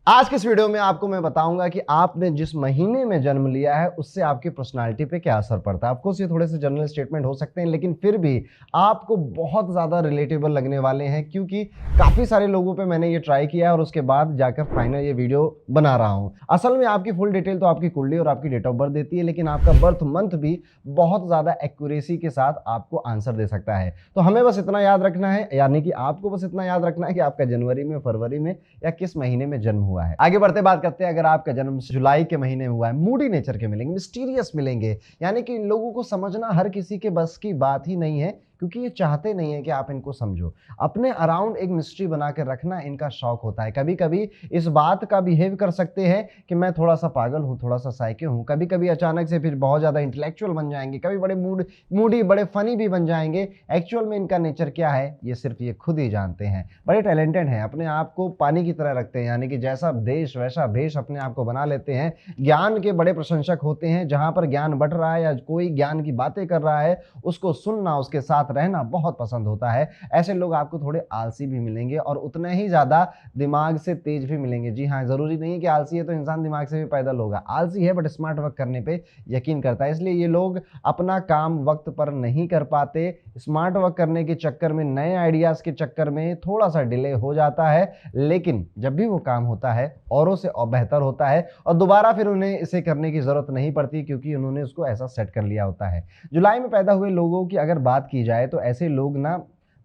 आज के इस वीडियो में आपको मैं बताऊंगा कि आपने जिस महीने में जन्म लिया है उससे आपकी पर्सनालिटी पे क्या असर पड़ता है। ऑफकोर्स ये थोड़े से जनरल स्टेटमेंट हो सकते हैं, लेकिन फिर भी आपको बहुत ज़्यादा रिलेटेबल लगने वाले हैं, क्योंकि काफ़ी सारे लोगों पे मैंने ये ट्राई किया है और उसके बाद जाकर फाइनल ये वीडियो बना रहा हूँ। असल में आपकी फुल डिटेल तो आपकी कुंडली और आपकी डेट ऑफ बर्थ देती है, लेकिन आपका बर्थ मंथ भी बहुत ज़्यादा एक्यूरेसी के साथ आपको आंसर दे सकता है। तो हमें बस इतना याद रखना है, यानी कि आपको बस इतना याद रखना है कि आपका जनवरी में, फरवरी में या किस महीने में जन्म हुआ है। आगे बढ़ते बात करते हैं, अगर आपका जन्म जुलाई के महीने में हुआ है, मूडी नेचर के मिलेंगे, मिस्टीरियस मिलेंगे, यानी कि इन लोगों को समझना हर किसी के बस की बात ही नहीं है, क्योंकि ये चाहते नहीं है कि आप इनको समझो। अपने अराउंड एक मिस्ट्री बना के रखना इनका शौक होता है। कभी कभी इस बात का बिहेव कर सकते हैं कि मैं थोड़ा सा पागल हूँ, थोड़ा सा साइके हूँ। कभी कभी अचानक से फिर बहुत ज्यादा इंटेलेक्चुअल बन जाएंगे, कभी बड़े मूडी, बड़े फनी भी बन जाएंगे। एक्चुअल में इनका नेचर क्या है ये सिर्फ ये खुद ही जानते हैं। बड़े टैलेंटेड हैं, अपने आप को पानी की तरह रखते हैं, यानी कि जैसा देश वैसा भेष अपने आप को बना लेते हैं। ज्ञान के बड़े प्रशंसक होते हैं, जहां पर ज्ञान बढ़ रहा है या कोई ज्ञान की बातें कर रहा है उसको सुनना, उसके साथ रहना बहुत पसंद होता है। ऐसे लोग आपको थोड़े आलसी भी मिलेंगे और उतने ही ज्यादा दिमाग से तेज भी मिलेंगे। जी हाँ, जरूरी नहीं है कि आलसी है तो इंसान दिमाग से भी पैदल होगा। आलसी है बट स्मार्ट वर्क करने पे यकीन करता है, इसलिए ये लोग अपना काम वक्त पर नहीं कर पाते। स्मार्ट वर्क करने के चक्कर में, नए आइडियाज के चक्कर में थोड़ा सा डिले हो जाता है, लेकिन जब भी वो काम होता है औरों से और बेहतर होता है और दोबारा फिर उन्हें इसे करने की जरूरत नहीं पड़ती, क्योंकि उन्होंने उसको ऐसा सेट कर लिया होता है। जुलाई में पैदा हुए लोगों की अगर बात की जाए तो ऐसे लोग ना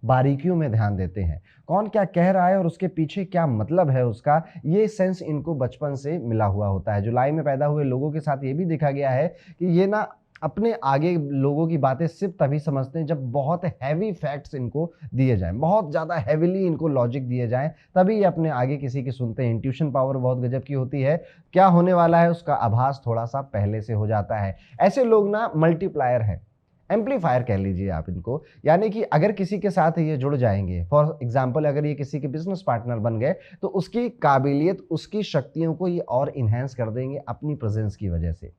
बारीकियों में ध्यान देते हैं। कौन क्या कह रहा है और उसके पीछे क्या मतलब है उसका, ये सेंस इनको बचपन से मिला हुआ होता है। जुलाई में पैदा हुए लोगों के साथ ये भी देखा गया है कि ये ना अपने आगे लोगों की बातें सिर्फ तभी समझते हैं जब बहुत हैवी फैक्ट्स इनको दिए जाएं, बहुत ज़्यादा हैवीली इनको लॉजिक दिए जाएं, तभी ये अपने आगे किसी की सुनते हैं। इंट्यूशन पावर बहुत गजब की होती है, क्या होने वाला है उसका आभास थोड़ा सा पहले से हो जाता है। ऐसे लोग ना मल्टीप्लायर हैं, एम्पलीफायर कह लीजिए आप इनको, यानी कि अगर किसी के साथ ये जुड़ जाएंगे, फॉर एग्जाम्पल अगर ये किसी के बिजनेस पार्टनर बन गए तो उसकी काबिलियत, उसकी शक्तियों को ये और इन्हेंस कर देंगे अपनी प्रेजेंस की वजह से।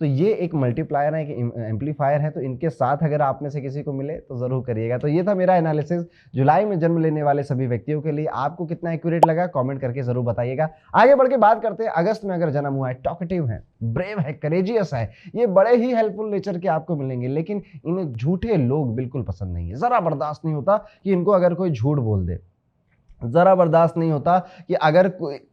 तो ये एक मल्टीप्लायर है, एक एम्पलीफायर है। तो इनके साथ अगर आप में से किसी को मिले तो जरूर करिएगा। तो ये था मेरा एनालिसिस जुलाई में जन्म लेने वाले सभी व्यक्तियों के लिए। आपको कितना एक्यूरेट लगा कमेंट करके जरूर बताइएगा। आगे बढ़ के बात करते हैं, अगस्त में अगर जन्म हुआ है, टॉकेटिव है, ब्रेव है, करेजियस है, ये बड़े ही हेल्पफुल नेचर के आपको मिलेंगे, लेकिन इन्हें झूठे लोग बिल्कुल पसंद नहीं है। जरा बर्दाश्त नहीं होता कि इनको अगर कोई झूठ बोल दे, जरा बर्दाश्त नहीं होता कि अगर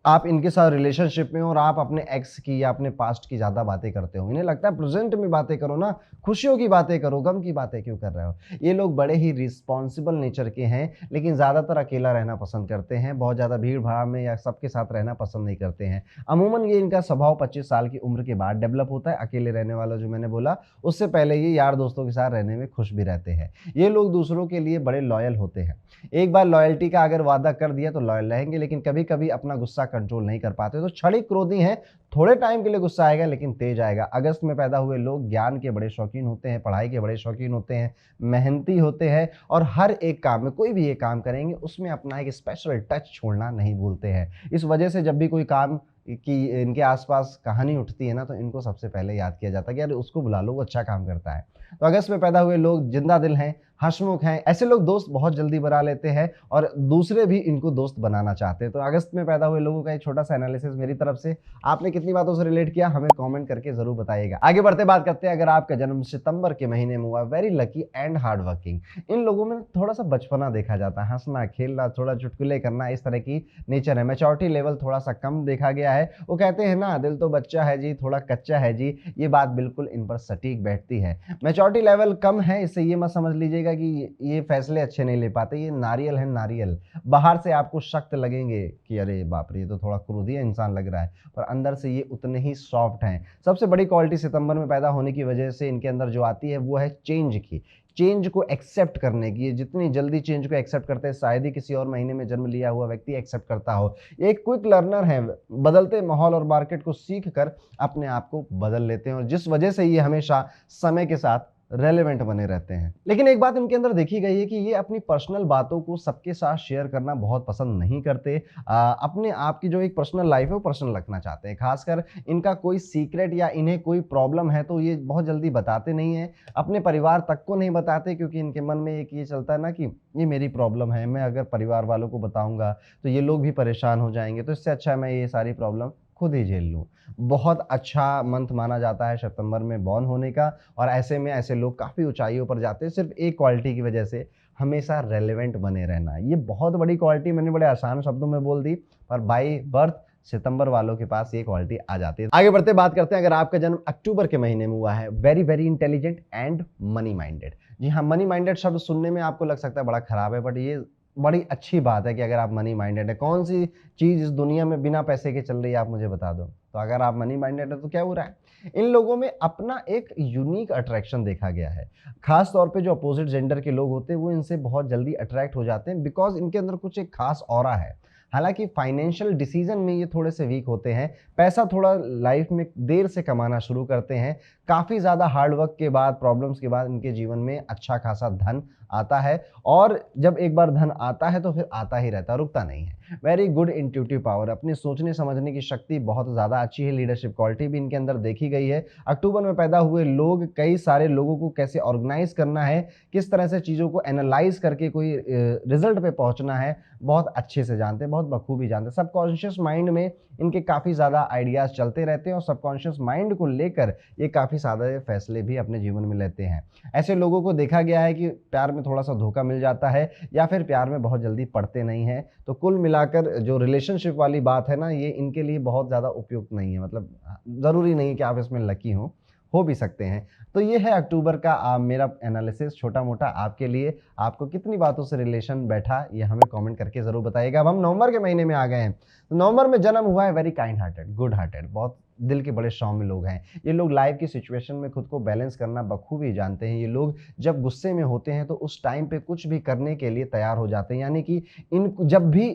आप इनके साथ रिलेशनशिप में हो और आप अपने एक्स की या अपने पास्ट की ज्यादा बातें करते हो। इन्हें लगता है प्रेजेंट में बातें करो ना, खुशियों की बातें करो, गम की बातें क्यों कर रहे हो। ये लोग बड़े ही रिस्पॉन्सिबल नेचर के हैं, लेकिन ज्यादातर अकेला रहना पसंद करते हैं। बहुत ज्यादा भीड़ भाड़ में या सबके साथ रहना पसंद नहीं करते हैं। अमूमन ये इनका स्वभाव 25 साल की उम्र के बाद डेवलप होता है। अकेले रहने वाला जो मैंने बोला, उससे पहले ये यार दोस्तों के साथ रहने में खुश भी रहते हैं। ये लोग दूसरों के लिए बड़े लॉयल होते हैं। एक बार लॉयल्टी का अगर वादा कर दिया तो लॉयल रहेंगे, लेकिन कभी कभी अपना गुस्सा कंट्रोल नहीं कर पाते। तो क्षणिक क्रोधी हैं, थोड़े टाइम के लिए गुस्सा आएगा लेकिन तेज आएगा। अगस्त में पैदा हुए लोग ज्ञान के बड़े शौकीन होते हैं, पढ़ाई के बड़े शौकीन होते हैं, मेहनती होते हैं और हर एक काम में, कोई भी ये काम करेंगे उसमें अपना एक स्पेशल टच छोड़ना नहीं भूलते हैं। इस वजह से जब भी कोई काम की इनके आसपास कहानी उठती है ना, तो इनको सबसे पहले याद किया जाता है कि यार उसको बुला लो, वो अच्छा काम करता है। तो अगस्त में पैदा हुए लोग जिंदा दिल हैं, हंसमुख हैं। ऐसे लोग दोस्त बहुत जल्दी बना लेते हैं और दूसरे भी इनको दोस्त बनाना चाहते हैं। तो अगस्त में पैदा हुए लोगों का एक छोटा सा एनालिसिस मेरी तरफ से। आपने कितनी बातों से रिलेट किया हमें कमेंट करके जरूर बताइएगा। आगे बढ़ते बात करते हैं, अगर आपका जन्म सितंबर के महीने में हुआ, very lucky and hard working. इन लोगों में थोड़ा सा बचपना देखा जाता है, हंसना खेलना, थोड़ा चुटकुले करना, इस तरह की नेचर है। मैच्योरिटी लेवल थोड़ा सा कम देखा गया है। वो कहते हैं ना, दिल तो बच्चा है जी, थोड़ा कच्चा है जी, ये बात बिल्कुल इन पर सटीक बैठती है। मैच्योरिटी लेवल कम है, इससे ये मत समझ लीजिएगा कि ये फैसले अच्छे नहीं ले पाते। ये नारियल है, नारियल। बाहर से आपको सख्त लगेंगे कि अरे बाप रे, ये तो थोड़ा क्रोधी इंसान लग रहा है, पर अंदर से ये उतने ही सॉफ्ट हैं। सबसे बड़ी क्वालिटी सितंबर में पैदा होने की वजह से इनके अंदर जो आती है वो है चेंज की, चेंज को एक्सेप्ट करने की। ये जितनी जल्दी चेंज को एक्सेप्ट करते हैं, शायद ही किसी और महीने में जन्म लिया हुआ व्यक्ति एक्सेप्ट करता हो। ये एक क्विक लर्नर है, बदलते माहौल और मार्केट को सीख कर अपने आप को बदल लेते हैं और जिस वजह से ये हमेशा समय के साथ रेलेवेंट बने रहते हैं। लेकिन एक बात इनके अंदर देखी गई है कि ये अपनी पर्सनल बातों को सबके साथ शेयर करना बहुत पसंद नहीं करते। अपने आप की जो एक पर्सनल लाइफ है वो पर्सनल रखना चाहते हैं। खासकर इनका कोई सीक्रेट या इन्हें कोई प्रॉब्लम है तो ये बहुत जल्दी बताते नहीं हैं। अपने परिवार तक को नहीं बताते, क्योंकि इनके मन में एक ये चलता है ना कि ये मेरी प्रॉब्लम है, मैं अगर परिवार वालों को बताऊँगा तो ये लोग भी परेशान हो जाएँगे, तो इससे अच्छा है मैं ये सारी प्रॉब्लम खुद ही झेल लूँ। बहुत अच्छा मंथ माना जाता है सितंबर में बॉर्न होने का, और ऐसे में ऐसे लोग काफ़ी ऊँचाइयों पर जाते हैं सिर्फ़ एक क्वालिटी की वजह से, हमेशा रेलेवेंट बने रहना। ये बहुत बड़ी क्वालिटी मैंने बड़े आसान शब्दों में बोल दी, पर बाय बर्थ सितंबर वालों के पास ये क्वालिटी आ जाती है। आगे बढ़ते बात करते हैं, अगर आपका जन्म अक्टूबर के महीने में हुआ है, very very intelligent and money minded. जी हाँ, मनी माइंडेड शब्द सुनने में आपको लग सकता है बड़ा खराब है, बट ये बड़ी अच्छी बात है कि अगर आप मनी माइंडेड है। कौन सी चीज़ इस दुनिया में बिना पैसे के चल रही है, आप मुझे बता दो। तो अगर आप मनी माइंडेड है तो क्या हो रहा है, इन लोगों में अपना एक यूनिक अट्रैक्शन देखा गया है। खास तौर पे जो अपोजिट जेंडर के लोग होते हैं वो इनसे बहुत जल्दी अट्रैक्ट हो जाते हैं, बिकॉज इनके अंदर कुछ एक खास ऑरा है। हालांकि फाइनेंशियल डिसीजन में ये थोड़े से वीक होते हैं, पैसा थोड़ा लाइफ में देर से कमाना शुरू करते हैं। काफ़ी ज़्यादा हार्डवर्क के बाद, प्रॉब्लम्स के बाद इनके जीवन में अच्छा खासा धन आता है, और जब एक बार धन आता है तो फिर आता ही रहता है, रुकता नहीं है। वेरी गुड इंट्यूटिव पावर, अपनी सोचने समझने की शक्ति बहुत ज़्यादा अच्छी है। लीडरशिप क्वालिटी भी इनके अंदर देखी गई है। अक्टूबर में पैदा हुए लोग कई सारे लोगों को कैसे ऑर्गेनाइज करना है, किस तरह से चीज़ों को एनालाइज करके कोई रिजल्ट पे पहुंचना है, बहुत अच्छे से जानते हैं, बहुत बखूबी जानते हैं। सबकॉन्शियस माइंड में इनके काफ़ी ज़्यादा आइडियाज़ चलते रहते हैं, और सबकॉन्शियस माइंड को लेकर ये काफ़ी सारे फैसले भी अपने जीवन में लेते हैं। ऐसे लोगों को देखा गया है कि प्यार में थोड़ा सा धोखा मिल जाता है, या फिर प्यार में बहुत जल्दी पड़ते नहीं हैं। तो कुल मिलाकर जो रिलेशनशिप वाली बात है ना, ये इनके लिए बहुत ज़्यादा उपयुक्त नहीं है। मतलब ज़रूरी नहीं है कि आप इसमें लकी हो भी सकते हैं। तो ये है अक्टूबर का मेरा एनालिसिस छोटा मोटा आपके लिए। आपको कितनी बातों से रिलेशन बैठा, ये हमें कमेंट करके ज़रूर बताइएगा। अब हम नवंबर के महीने में आ गए हैं। तो नवंबर में जन्म हुआ है very kind hearted, good hearted, बहुत दिल के बड़े सौम्य लोग हैं। ये लोग लाइफ की सिचुएशन में खुद को बैलेंस करना बखूबी जानते हैं। ये लोग जब गुस्से में होते हैं तो उस टाइम पे कुछ भी करने के लिए तैयार हो जाते हैं। यानी कि इन जब भी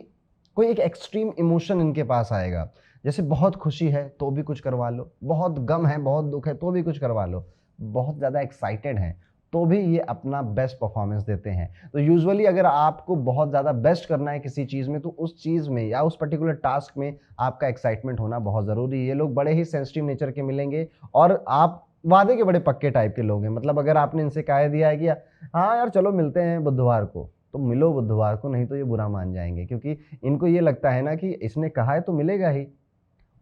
कोई एक एक्सट्रीम इमोशन इनके पास आएगा, जैसे बहुत खुशी है तो भी कुछ करवा लो, बहुत गम है, बहुत दुख है तो भी कुछ करवा लो, बहुत ज़्यादा एक्साइटेड हैं तो भी ये अपना बेस्ट परफॉर्मेंस देते हैं। तो यूजुअली अगर आपको बहुत ज़्यादा बेस्ट करना है किसी चीज़ में, तो उस चीज़ में या उस पर्टिकुलर टास्क में आपका एक्साइटमेंट होना बहुत ज़रूरी है। ये लोग बड़े ही सेंसिटिव नेचर के मिलेंगे, और आप वादे के बड़े पक्के टाइप के लोग हैं। मतलब अगर आपने इनसे कह दिया है कि हाँ यार चलो मिलते हैं बुधवार को, तो मिलो बुधवार को, नहीं तो ये बुरा मान जाएंगे, क्योंकि इनको ये लगता है ना कि इसने कहा है तो मिलेगा ही।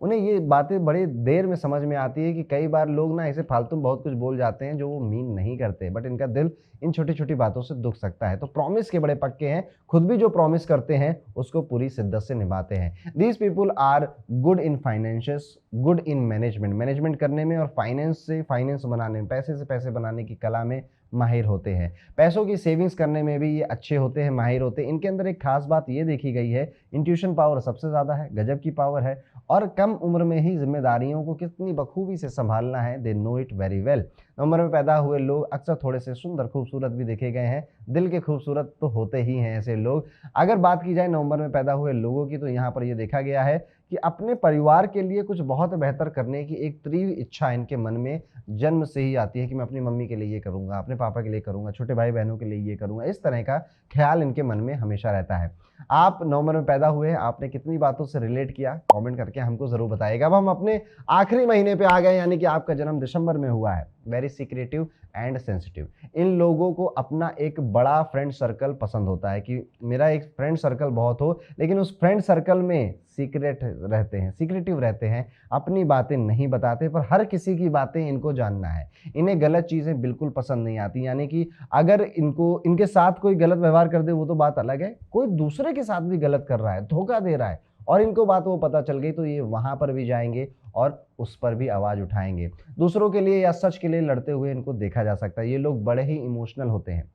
उन्हें ये बातें बड़ी देर में समझ में आती है कि कई बार लोग ना ऐसे फालतू में बहुत कुछ बोल जाते हैं जो वो मीन नहीं करते, बट इनका दिल इन छोटी छोटी बातों से दुख सकता है। तो प्रॉमिस के बड़े पक्के हैं, खुद भी जो प्रॉमिस करते हैं उसको पूरी शिद्दत से निभाते हैं। These people are good in financials, good in management, management करने में और फाइनेंस से फाइनेंस बनाने में, पैसे से पैसे बनाने की कला में माहिर होते हैं। पैसों की सेविंग्स करने में भी ये अच्छे होते हैं, माहिर होते हैं। इनके अंदर एक खास बात ये देखी गई है, इंट्यूशन पावर सबसे ज़्यादा है, गजब की पावर है, और कम उम्र में ही जिम्मेदारियों को कितनी बखूबी से संभालना है, they know it very well. नवंबर में पैदा हुए लोग अक्सर थोड़े से सुंदर खूबसूरत भी देखे गए हैं। दिल के खूबसूरत तो होते ही हैं ऐसे लोग। अगर बात की जाए नवंबर में पैदा हुए लोगों की, तो यहाँ पर ये देखा गया है कि अपने परिवार के लिए कुछ बहुत बेहतर करने की एक तीव्र इच्छा इनके मन में जन्म से ही आती है कि मैं अपनी मम्मी के लिए ये करूँगा, अपने पापा के लिए करूँगा, छोटे भाई बहनों के लिए ये करूँगा। इस तरह का ख्याल इनके मन में हमेशा रहता है। आप नवंबर में पैदा हुए हैं, आपने कितनी बातों से रिलेट किया, कमेंट करके हमको ज़रूर बताइएगा। अब हम अपने आखिरी महीने पे आ गए, यानी कि आपका जन्म दिसंबर में हुआ है। Very secretive and sensitive. इन लोगों को अपना एक बड़ा फ्रेंड सर्कल पसंद होता है कि मेरा एक फ्रेंड सर्कल बहुत हो, लेकिन उस फ्रेंड सर्कल में सीक्रेट रहते हैं, सीक्रेटिव रहते हैं, अपनी बातें नहीं बताते, पर हर किसी की बातें इनको जानना है। इन्हें गलत चीज़ें बिल्कुल पसंद नहीं आती, यानी कि अगर इनको इनके साथ कोई गलत व्यवहार कर दे वो तो बात अलग है, कोई दूसरे के साथ भी गलत कर रहा है, धोखा दे रहा है, और इनको बात वो पता चल गई, तो ये वहाँ पर भी जाएंगे और उस पर भी आवाज़ उठाएंगे। दूसरों के लिए या सच के लिए लड़ते हुए इनको देखा जा सकता है। ये लोग बड़े ही इमोशनल होते हैं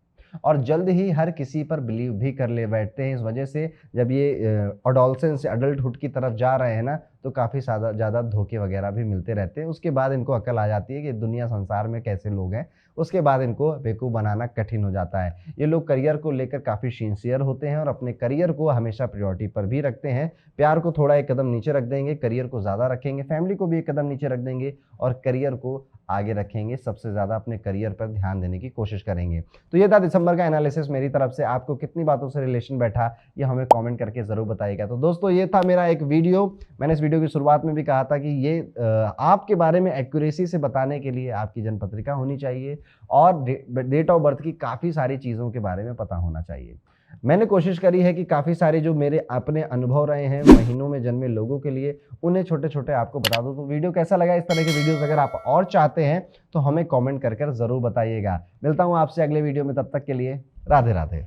और जल्द ही हर किसी पर बिलीव भी कर ले बैठते हैं। इस वजह से जब ये अडोलसेंस से अडल्टहुड की तरफ जा रहे हैं ना, तो काफ़ी ज़्यादा धोखे वगैरह भी मिलते रहते हैं। उसके बाद इनको अकल आ जाती है कि दुनिया संसार में कैसे लोग हैं। उसके बाद इनको बेवकूफ़ बनाना कठिन हो जाता है। ये लोग करियर को लेकर काफ़ी सिंसियर होते हैं और अपने करियर को हमेशा प्रायोरिटी पर भी रखते हैं। प्यार को थोड़ा एक कदम नीचे रख देंगे, करियर को ज़्यादा रखेंगे, फैमिली को भी एक कदम नीचे रख देंगे और करियर को आगे रखेंगे, सबसे ज़्यादा अपने करियर पर ध्यान देने की कोशिश करेंगे। तो ये था दिसंबर का एनालिसिस मेरी तरफ से। आपको कितनी बातों से रिलेशन बैठा ये हमें कमेंट करके ज़रूर बताइएगा। तो दोस्तों ये था मेरा एक वीडियो। मैंने इस वीडियो की शुरुआत में भी कहा था कि ये आपके बारे में एक्यूरेसी से बताने के लिए आपकी जन्म पत्रिका होनी चाहिए और डेट ऑफ बर्थ की काफ़ी सारी चीज़ों के बारे में पता होना चाहिए। मैंने कोशिश करी है कि काफ़ी सारे जो मेरे अपने अनुभव रहे हैं महीनों में जन्मे लोगों के लिए, उन्हें छोटे-छोटे आपको बता दूँ। तो वीडियो कैसा लगा? इस तरह के वीडियोज़ अगर आप और चाहते हैं तो हमें कमेंट कर ज़रूर बताइएगा। मिलता हूँ आपसे अगले वीडियो में, तब तक के लिए राधे राधे।